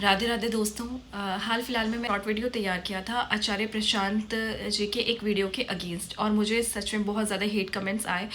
राधे राधे दोस्तों। हाल फिलहाल में मैं शॉर्ट वीडियो तैयार किया था आचार्य प्रशांत जी के एक वीडियो के अगेंस्ट, और मुझे सच में बहुत ज़्यादा हेट कमेंट्स आए।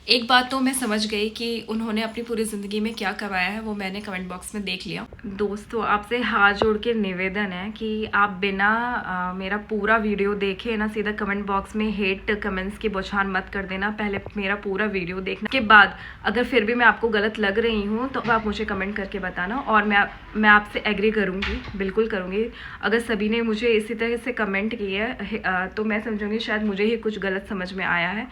एक बात तो मैं समझ गई कि उन्होंने अपनी पूरी ज़िंदगी में क्या कमाया है, वो मैंने कमेंट बॉक्स में देख लिया। दोस्तों, आपसे हाथ जोड़ के निवेदन है कि आप बिना मेरा पूरा वीडियो देखे ना सीधा कमेंट बॉक्स में हेट कमेंट्स की बौछार मत कर देना। पहले मेरा पूरा वीडियो देखने के बाद अगर फिर भी मैं आपको गलत लग रही हूँ तो आप मुझे कमेंट करके बताना, और मैं आपसे एग्री करूँगी, बिल्कुल करूँगी। अगर सभी ने मुझे इसी तरह से कमेंट किया है तो मैं समझूंगी शायद मुझे ही कुछ गलत समझ में आया है।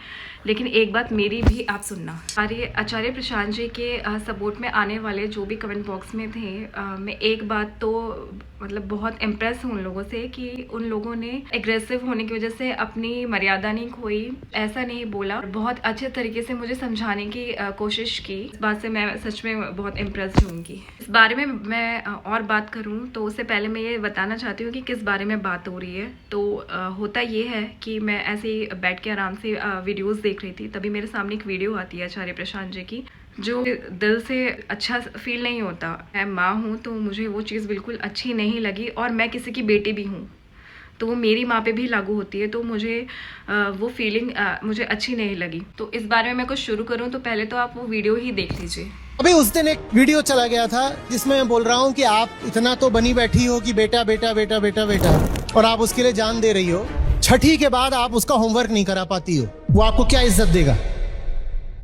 लेकिन एक बात मेरी भी आप सुनना। आचार्य प्रशांत जी के सपोर्ट में आने वाले जो भी कमेंट बॉक्स में थे, मैं एक बात तो मतलब बहुत इम्प्रेस हूँ उन लोगों से कि उन लोगों ने एग्रेसिव होने की वजह से अपनी मर्यादा नहीं खोई, ऐसा नहीं बोला, बहुत अच्छे तरीके से मुझे समझाने की कोशिश की। इस बात से मैं सच में बहुत इम्प्रेस होंगी। इस बारे में मैं और बात करूं तो उससे पहले मैं ये बताना चाहती हूँ कि किस बारे में बात हो रही है। तो होता ये है कि मैं ऐसे ही बैठ के आराम से वीडियोस देख रही थी, तभी मेरे सामने एक वीडियो आती है आचार्य प्रशांत जी की, जो दिल से अच्छा फील नहीं होता। मैं माँ हूँ तो मुझे वो चीज़ बिल्कुल अच्छी नहीं लगी, और मैं किसी की बेटी भी हूँ तो वो मेरी माँ पे भी लागू होती है, तो मुझे वो फीलिंग मुझे अच्छी नहीं लगी। तो इस बारे में मैं कुछ शुरू करूँ तो पहले तो आप वो वीडियो ही देख लीजिए। अभी उस दिन एक वीडियो चला गया था जिसमें मैं बोल रहा हूँ कि आप इतना तो बनी बैठी हो कि बेटा बेटा बेटा बेटा बेटा, और आप उसके लिए जान दे रही हो। छठी के बाद आप उसका होमवर्क नहीं करा पाती हो, वो आपको क्या इज्जत देगा?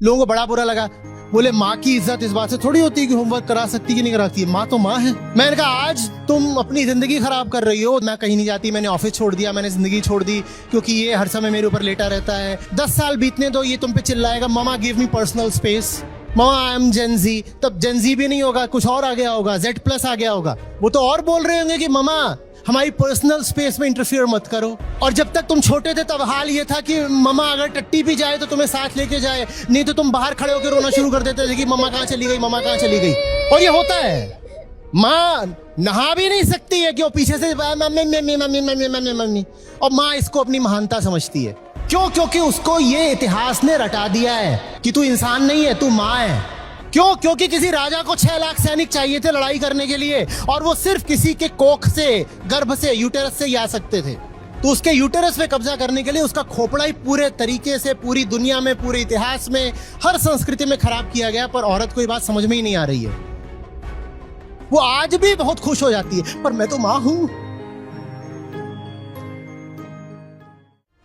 लोगों को बड़ा बुरा लगा, बोले माँ की इज्जत इस बात से थोड़ी होती है कि होमवर्क करा सकती कि नहीं कराती है, माँ तो माँ है। मैंने कहा आज तुम अपनी जिंदगी खराब कर रही हो। मैं कहीं नहीं जाती, मैंने ऑफिस छोड़ दिया, मैंने जिंदगी छोड़ दी क्योंकि ये हर समय मेरे ऊपर लेटा रहता है। 10 साल बीतने दो, ये तुम पे चिल्लाएगा मामा गिव मी पर्सनल स्पेस, मामा आई एम जेनजी। तब जेनजी भी नहीं होगा, कुछ और आ गया होगा, Z+ आ गया होगा। वो तो और बोल रहे होंगे कि मामा हमारी पर्सनल स्पेस में इंटरफियर मत करो। और जब तक तुम छोटे थे तब हाल ये था कि मम्मा अगर टट्टी भी जाए तो तुम्हें साथ लेके जाए, नहीं तो तुम बाहर खड़े होकर रोना शुरू कर देते थे कि मम्मा कहाँ चली गई, मम्मा कहाँ चली गई। और ये होता है, माँ नहा भी नहीं सकती है क्यों, पीछे से mummy mummy mummy mummy mummy mummy, और माँ इसको अपनी महानता समझती है। क्यों? क्योंकि उसको ये इतिहास ने रटा दिया है कि तू इंसान नहीं है, तू माँ है। क्यों? क्योंकि किसी राजा को 6 लाख सैनिक चाहिए थे लड़ाई करने के लिए, और वो सिर्फ किसी के कोख से, गर्भ से, यूटेरस से ही आ सकते थे। तो उसके यूटेरस पे कब्जा करने के लिए उसका खोपड़ा ही पूरे तरीके से पूरी दुनिया में, पूरे इतिहास में, हर संस्कृति में खराब किया गया। पर औरत को ये बात समझ में ही नहीं आ रही है। वो आज भी बहुत खुश हो जाती है, पर मैं तो माँ हूं।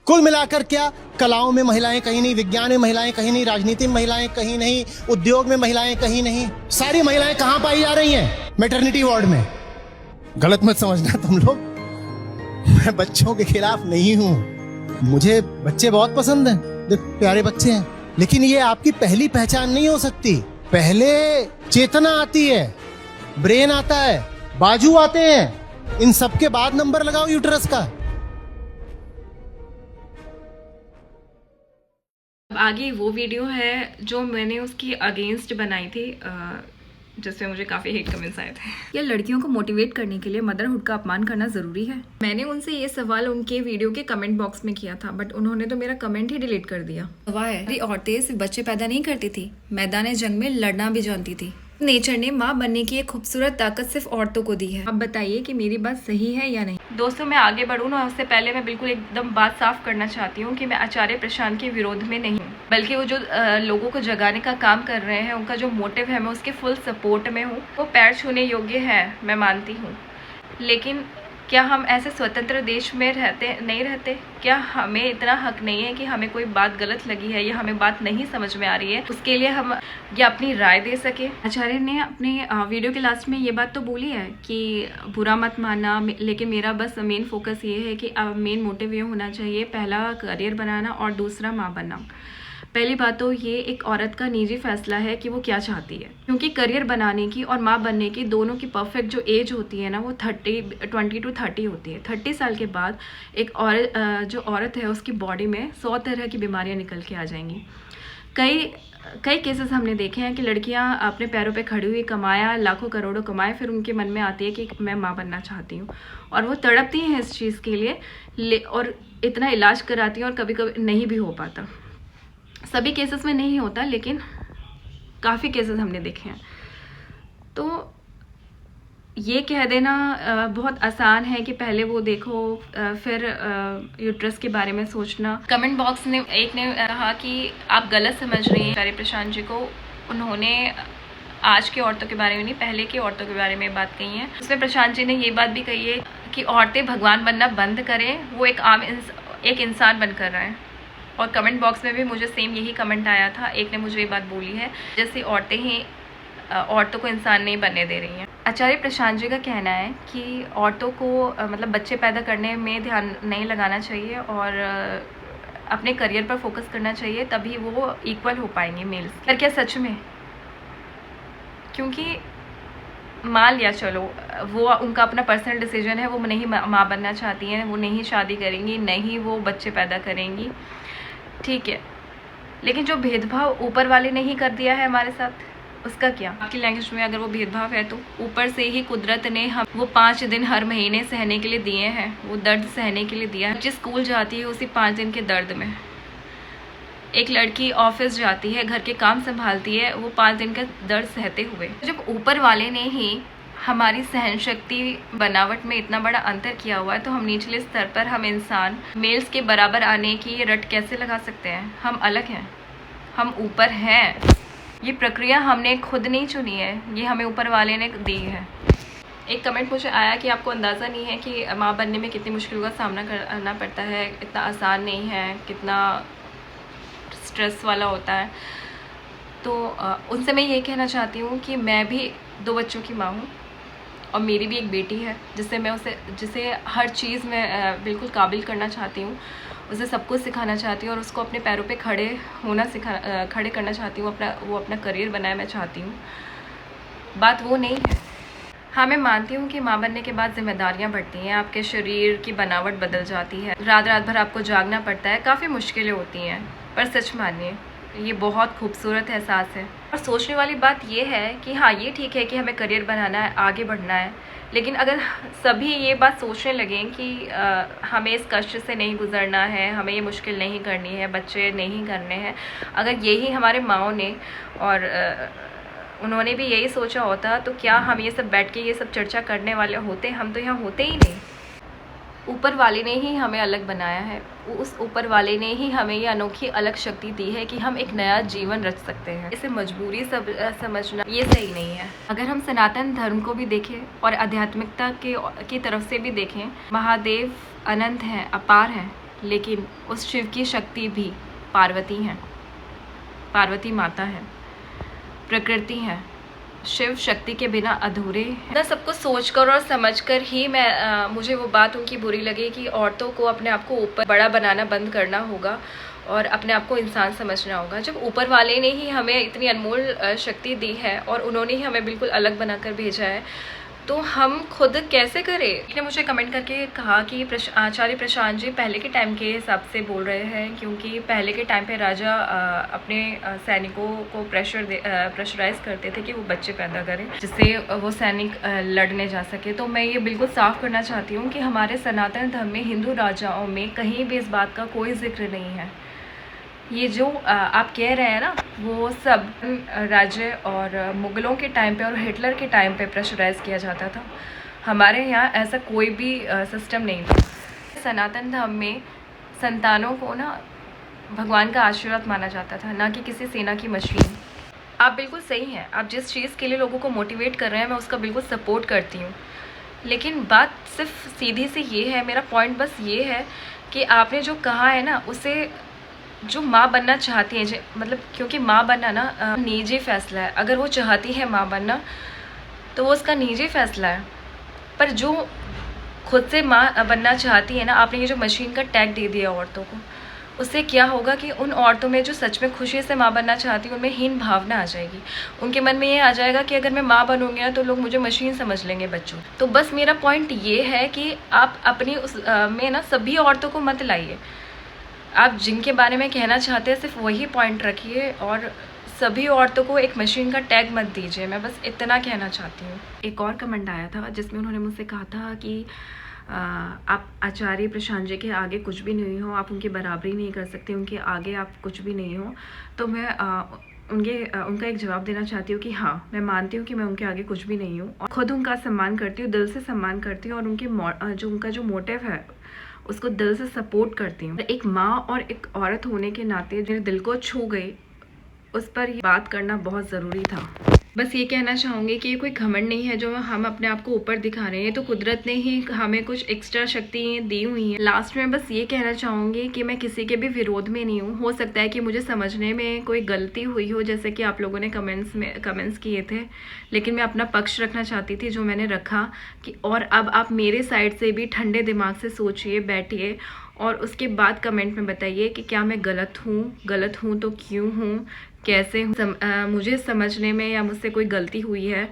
कुल मिलाकर क्या, कलाओं में महिलाएं कहीं नहीं, विज्ञान में महिलाएं कहीं नहीं, राजनीति में महिलाएं कहीं नहीं, उद्योग में महिलाएं कहीं नहीं। सारी महिलाएं कहां पाई जा रही हैं? मैटरनिटी वार्ड में। गलत मत समझना तुम लोग, मैं बच्चों के खिलाफ नहीं हूं, मुझे बच्चे बहुत पसंद हैं, देख प्यारे बच्चे हैं। लेकिन ये आपकी पहली पहचान नहीं हो सकती। पहले चेतना आती है, ब्रेन आता है, बाजू आते हैं, इन सबके बाद नंबर लगाओ यूटेरस का। आगे वो वीडियो है जो मैंने उसकी अगेंस्ट बनाई थी, जिसमें मुझे काफ़ी हेट कमेंट्स आए थे। क्या लड़कियों को मोटिवेट करने के लिए मदरहुड का अपमान करना ज़रूरी है? मैंने उनसे ये सवाल उनके वीडियो के कमेंट बॉक्स में किया था, बट उन्होंने तो मेरा कमेंट ही डिलीट कर दिया। वाह, औरतें सिर्फ बच्चे पैदा नहीं करती थी, मैदान जंग में लड़ना भी जानती थी। नेचर ने माँ बनने की एक खूबसूरत ताकत सिर्फ औरतों को दी है। अब बताइए कि मेरी बात सही है या नहीं। दोस्तों, मैं आगे बढ़ूँ ना उससे पहले मैं बिल्कुल एकदम बात साफ करना चाहती हूँ कि मैं आचार्य प्रशांत के विरोध में नहीं हूँ, बल्कि वो जो लोगों को जगाने का काम कर रहे हैं, उनका जो मोटिव है, मैं उसके फुल सपोर्ट में हूँ। वो पैर छूने योग्य है, मैं मानती हूँ। लेकिन क्या हम ऐसे स्वतंत्र देश में नहीं रहते? क्या हमें इतना हक नहीं है कि हमें कोई बात गलत लगी है या हमें बात नहीं समझ में आ रही है, उसके लिए हम या अपनी राय दे सके? आचार्य ने अपने वीडियो के लास्ट में ये बात तो बोली है कि बुरा मत मानना, लेकिन मेरा बस मेन फोकस ये है कि मेन मोटिव ये होना चाहिए, पहला करियर बनाना और दूसरा माँ बनना। पहली बात तो ये एक औरत का निजी फैसला है कि वो क्या चाहती है, क्योंकि करियर बनाने की और माँ बनने की दोनों की परफेक्ट जो एज होती है ना, वो 20 to 30 होती है। 30 साल के बाद एक जो औरत है उसकी बॉडी में 100 तरह की बीमारियाँ निकल के आ जाएंगी। कई केसेस हमने देखे हैं कि लड़कियां अपने पैरों पे खड़ी हुई कमाया, लाखों करोड़ों कमाए, फिर उनके मन में आती है कि मैं माँ बनना चाहती हूँ, और वो तड़पती हैं इस चीज़ के लिए और इतना इलाज कराती हैं, और कभी कभी नहीं भी हो पाता। सभी केसेस में नहीं होता, लेकिन काफ़ी केसेस हमने देखे हैं। तो ये कह देना बहुत आसान है कि पहले वो देखो फिर यूट्रस के बारे में सोचना। कमेंट बॉक्स ने एक ने कहा कि आप गलत समझ रही हैं आचार्य प्रशांत जी को। उन्होंने आज की औरतों के बारे में नहीं, पहले की औरतों के बारे में बात कही है। उसमें प्रशांत जी ने ये बात भी कही है कि औरतें भगवान बनना बंद करें, वो एक इंसान बनकर रहे हैं। और कमेंट बॉक्स में भी मुझे सेम यही कमेंट आया था। एक ने मुझे ये बात बोली है जैसे औरतें ही औरतों को इंसान नहीं बनने दे रही हैं। आचार्य प्रशांत जी का कहना है कि औरतों को मतलब बच्चे पैदा करने में ध्यान नहीं लगाना चाहिए और अपने करियर पर फोकस करना चाहिए, तभी वो इक्वल हो पाएंगे मेल्स। पर क्या सच में? क्योंकि मान लिया चलो वो उनका अपना पर्सनल डिसीजन है, वो नहीं माँ बनना चाहती हैं, वो नहीं शादी करेंगी, नहीं वो बच्चे पैदा करेंगी, ठीक है। लेकिन जो भेदभाव ऊपर वाले ने ही कर दिया है हमारे साथ, उसका क्या? आपकी लैंग्वेज में अगर वो भेदभाव है तो ऊपर से ही कुदरत ने हम वो 5 दिन हर महीने सहने के लिए दिए हैं, वो दर्द सहने के लिए दिया है। जिस स्कूल जाती है उसी 5 दिन के दर्द में, एक लड़की ऑफिस जाती है, घर के काम संभालती है, वो 5 दिन का दर्द सहते हुए। जब ऊपर वाले ने ही हमारी सहन शक्ति बनावट में इतना बड़ा अंतर किया हुआ है, तो हम निचले स्तर पर हम इंसान मेल्स के बराबर आने की रट कैसे लगा सकते हैं? हम अलग हैं, हम ऊपर हैं। ये प्रक्रिया हमने खुद नहीं चुनी है, ये हमें ऊपर वाले ने दी है। एक कमेंट मुझे आया कि आपको अंदाज़ा नहीं है कि माँ बनने में कितनी मुश्किलों का सामना करना पड़ता है, इतना आसान नहीं है, कितना स्ट्रेस वाला होता है। तो उनसे मैं ये कहना चाहती हूँ कि मैं भी 2 बच्चों की माँ हूँ और मेरी भी एक बेटी है जिसे हर चीज़ में बिल्कुल काबिल करना चाहती हूँ, उसे सब कुछ सिखाना चाहती हूँ और उसको अपने पैरों पे खड़े करना चाहती हूँ, वो अपना करियर बनाए मैं चाहती हूँ। बात वो नहीं है। हाँ, मैं मानती हूँ कि माँ बनने के बाद जिम्मेदारियाँ बढ़ती हैं, आपके शरीर की बनावट बदल जाती है, रात रात भर आपको जागना पड़ता है, काफ़ी मुश्किलें होती हैं। पर सच मानिए ये बहुत खूबसूरत एहसास है। और सोचने वाली बात ये है कि हाँ, ये ठीक है कि हमें करियर बनाना है, आगे बढ़ना है, लेकिन अगर सभी ये बात सोचने लगें कि हमें इस कष्ट से नहीं गुजरना है, हमें ये मुश्किल नहीं करनी है, बच्चे नहीं करने हैं, अगर यही हमारे माँओं ने और उन्होंने भी यही सोचा होता, तो क्या हम ये सब बैठ के ये सब चर्चा करने वाले होते? हम तो यहाँ होते ही नहीं। ऊपर वाले ने ही हमें अलग बनाया है, उस ऊपर वाले ने ही हमें ये अनोखी अलग शक्ति दी है कि हम एक नया जीवन रच सकते हैं। इसे मजबूरी समझना ये सही नहीं है। अगर हम सनातन धर्म को भी देखें और आध्यात्मिकता की तरफ से भी देखें, महादेव अनंत हैं, अपार हैं, लेकिन उस शिव की शक्ति भी पार्वती हैं, पार्वती माता है, प्रकृति है। शिव शक्ति के बिना अधूरे हैं। सब कुछ सोचकर और समझकर ही मुझे वो बात उनकी बुरी लगी कि औरतों को अपने आप को ऊपर बड़ा बनाना बंद करना होगा और अपने आप को इंसान समझना होगा। जब ऊपर वाले ने ही हमें इतनी अनमोल शक्ति दी है और उन्होंने ही हमें बिल्कुल अलग बनाकर भेजा है, तो हम खुद कैसे करें? इसने मुझे कमेंट करके कहा कि आचार्य प्रशांत जी पहले के टाइम के हिसाब से बोल रहे हैं, क्योंकि पहले के टाइम पे राजा अपने सैनिकों को प्रेशराइज करते थे कि वो बच्चे पैदा करें जिससे वो सैनिक लड़ने जा सके। तो मैं ये बिल्कुल साफ करना चाहती हूँ कि हमारे सनातन धर्म में हिंदू राजाओं में कहीं भी इस बात का कोई जिक्र नहीं है। ये जो आप कह रहे हैं ना, वो सब राज्य और मुग़लों के टाइम पे और हिटलर के टाइम पे प्रेशराइज किया जाता था। हमारे यहाँ ऐसा कोई भी सिस्टम नहीं था। सनातन धर्म में संतानों को ना भगवान का आशीर्वाद माना जाता था, ना कि किसी सेना की मशीन। आप बिल्कुल सही हैं, आप जिस चीज़ के लिए लोगों को मोटिवेट कर रहे हैं मैं उसका बिल्कुल सपोर्ट करती हूँ, लेकिन बात सिर्फ सीधी सी ये है, मेरा पॉइंट बस ये है कि आपने जो कहा है ना, उसे जो माँ बनना चाहती है, मतलब क्योंकि माँ बनना ना निजी फैसला है। अगर वो चाहती है माँ बनना तो वो उसका निजी फैसला है, पर जो खुद से माँ बनना चाहती है ना, आपने ये जो मशीन का टैग दे दिया औरतों को, उससे क्या होगा कि उन औरतों में जो सच में खुशी से माँ बनना चाहती हैं उनमें हीन भावना आ जाएगी। उनके मन में ये आ जाएगा कि अगर मैं माँ बनूंगी ना तो लोग मुझे मशीन समझ लेंगे बच्चों। तो बस मेरा पॉइंट ये है कि आप अपनी में ना सभी औरतों को मत लाइए। आप जिनके बारे में कहना चाहते हैं सिर्फ वही पॉइंट रखिए और सभी औरतों को एक मशीन का टैग मत दीजिए। मैं बस इतना कहना चाहती हूँ। एक और कमेंट आया था जिसमें उन्होंने मुझसे कहा था कि आप आचार्य प्रशांत जी के आगे कुछ भी नहीं हो, आप उनकी बराबरी नहीं कर सकते, उनके आगे आप कुछ भी नहीं हो। तो मैं उनका एक जवाब देना चाहती हूँ कि हाँ, मैं मानती हूँ कि मैं उनके आगे कुछ भी नहीं हूँ और खुद उनका सम्मान करती हूँ, दिल से सम्मान करती हूँ और उनका जो मोटिव है उसको दिल से सपोर्ट करती हूँ। एक माँ और एक औरत होने के नाते जो दिल को छू गई, उस पर ये बात करना बहुत ज़रूरी था। बस ये कहना चाहूँगी कि ये कोई घमंड नहीं है जो हम अपने आप को ऊपर दिखा रहे हैं, ये तो कुदरत ने ही हमें कुछ एक्स्ट्रा शक्ति दी हुई है। लास्ट में बस ये कहना चाहूँगी कि मैं किसी के भी विरोध में नहीं हूँ। हो सकता है कि मुझे समझने में कोई गलती हुई हो, जैसे कि आप लोगों ने कमेंट्स किए थे, लेकिन मैं अपना पक्ष रखना चाहती थी जो मैंने रखा कि और अब आप मेरे साइड से भी ठंडे दिमाग से सोचिए, बैठिए और उसके बाद कमेंट में बताइए कि क्या मैं गलत हूँ तो क्यों हूँ, कैसे हूँ, मुझे समझने में या मुझसे कोई गलती हुई है।